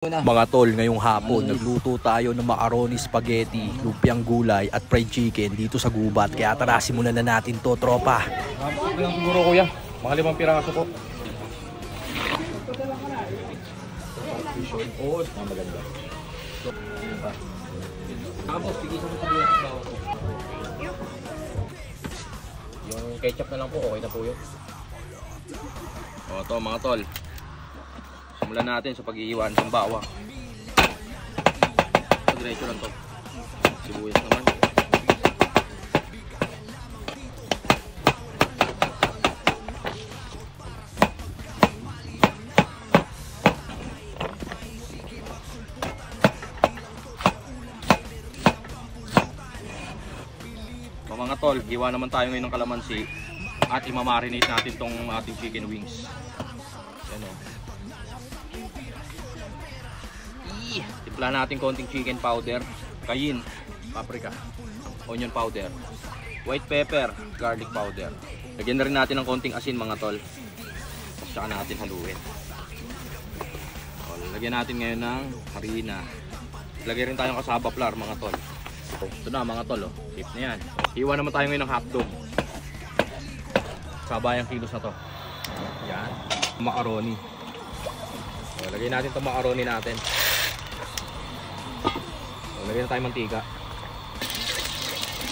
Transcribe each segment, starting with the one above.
Mga tol, ngayong hapon, nagluto tayo ng macaroni spaghetti, lumpiang gulay at fried chicken dito sa gubat. Kaya tara, simulan na natin to, tropa. Ito lang siguro kuya, mga 5 piraso po. Oo, maganda. Tapos, tigisan mo sa bawang ko. Yung ketchup na lang po, okay na po yun. O, ito mga tol. Simulan natin sa pag-iiwan ng bawang. Diretso lang to. Sibuyas naman. Mga tol, hiwa naman tayo ngayon ng kalamansi at imamarinate natin tong ating chicken wings. Yan o. Timpla natin konting chicken powder, cayenne, paprika, onion powder, white pepper, garlic powder. Lagyan na rin natin ng konting asin mga tol. Tapos saka natin haluin. Lagyan natin ngayon ng harina. Lagyan rin tayong cassava flour mga tol. Ito na mga tol, tip na yan. Hiwa naman tayo ngayon ng hotdog. Sabayang kilos na to. Yan, macaroni. Lagyan natin itong macaroni natin. Lagyan na tayo mantika.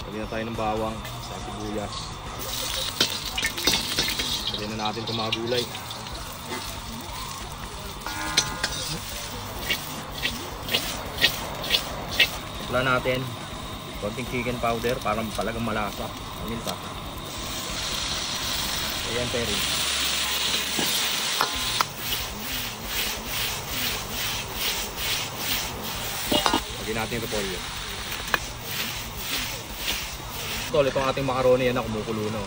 Lagyan na tayo ng bawang, sa sibuyas. Lagyan na natin itong mga gulay. Wala natin konting chicken powder para talagang malasa. Amin pa. Ayan, peri. Lagyan natin yung repolyo. Tol, itong ating macaroni yan na kumukulo na.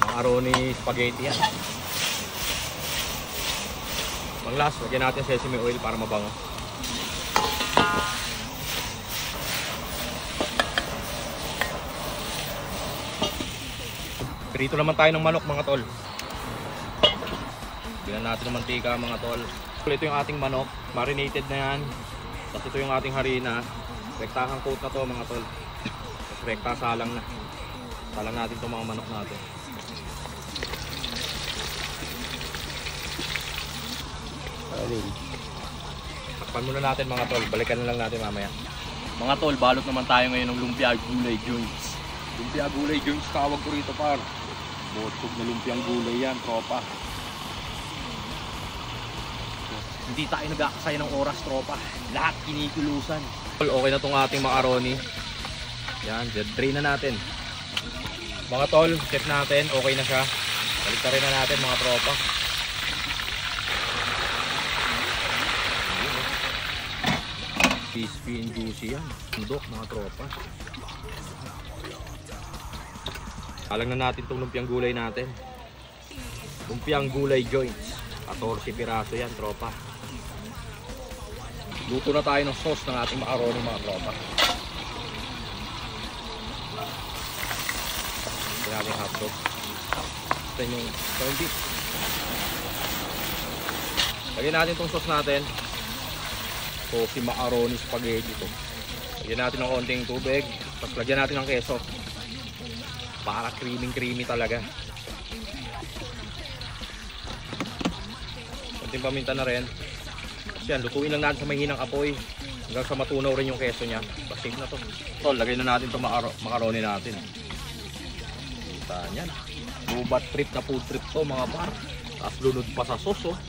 Macaroni spaghetti yan. Pang last, lagyan natin sesame oil para mabango. Prito naman tayo ng manok mga tol. Bigyan natin ng mantika mga tol. Ito yung ating manok, marinated na yan. Tapos ito yung ating harina. Rektahang coat na to mga tol. Tapos rekta salang na. Salang natin itong mga manok natin. Takpan muna natin mga tol. Balikan na lang natin mamaya. Mga tol, balot naman tayo ngayon ng lumpia gulay joints. Lumpia gulay joints tawag ko rito par. Botog na lumpiang gulay yan, tropa. Hindi tayo nag-aakasaya ng oras, tropa. Lahat kinikulusan. Okay na itong ating macaroni. Yan, drain na natin. Mga tol, check natin. Okay na siya. Baliktarin na natin mga tropa. Crispy and juicy yan. Sundok mga tropa. Alang na natin itong lumpiang gulay natin. Lumpiang gulay joints. 14 piraso yan tropa. Luto na tayo ng sauce ng ating macaroni mga tropa. Ito natin hotdog. Ito yung corned beef. Lagyan natin itong sauce natin. So si macaroni spaghetti ito. Lagyan natin ng konting tubig. Tapos lagyan natin ng keso. Para creamy talaga. Konting paminta na rin. Kasi yan, lutuin lang natin sa mahinang apoy hanggang sa matunaw rin yung keso nya. Basig na to. So, lagay na natin itong macaroni natin. Kita nyan. Gubat trip na food trip to mga par. Tapos lunod pa sa sauce oh.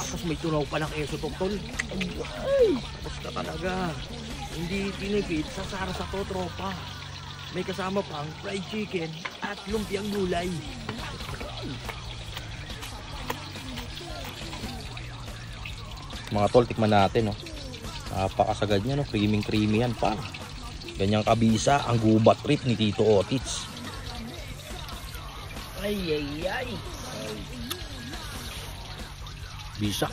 Tapos may tunaw pa ng keso to tol. Ay, tapos na talaga. Hindi tinipid sa sara sa to tropa. May kasama pang fried chicken at lumpiang gulay. Mga tol, tikman natin. Oh. Napakasagad niya. No? Creamy yan pa. Ganyang kabisa ang gubat trip ni Tito Otits. Ay. Bisa.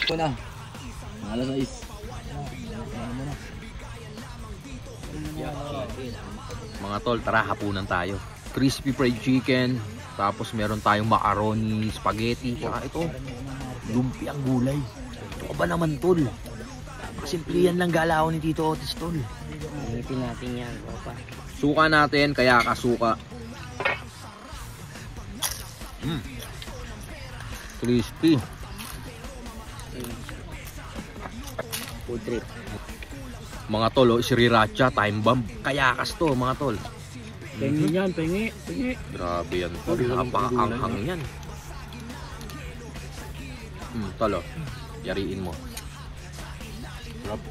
Ito na. Alas 6. Mga tol, tara, hapunan tayo. Crispy fried chicken, tapos meron tayong macaroni, spaghetti, tsaka ito, lumpiang gulay. Ito ba naman tol? Simplihan lang galaw ni Tito Otis tol. Initin natin yan, opa. Suka natin, kaya kasuka. Crispy. Food trip. Mga tol, oh, sriracha, time bomb. Kayakas to, mga tol. Pengi yan, pengi. Grabe yan tol, napaka-anghang yan. Tol, oh. Yariin mo. Sarap.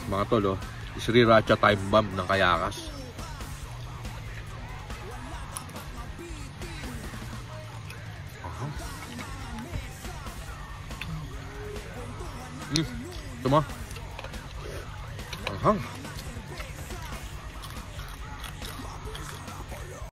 Mga tol, oh. Sriracha time bomb ng Kayakas. Ito mo. Anghang.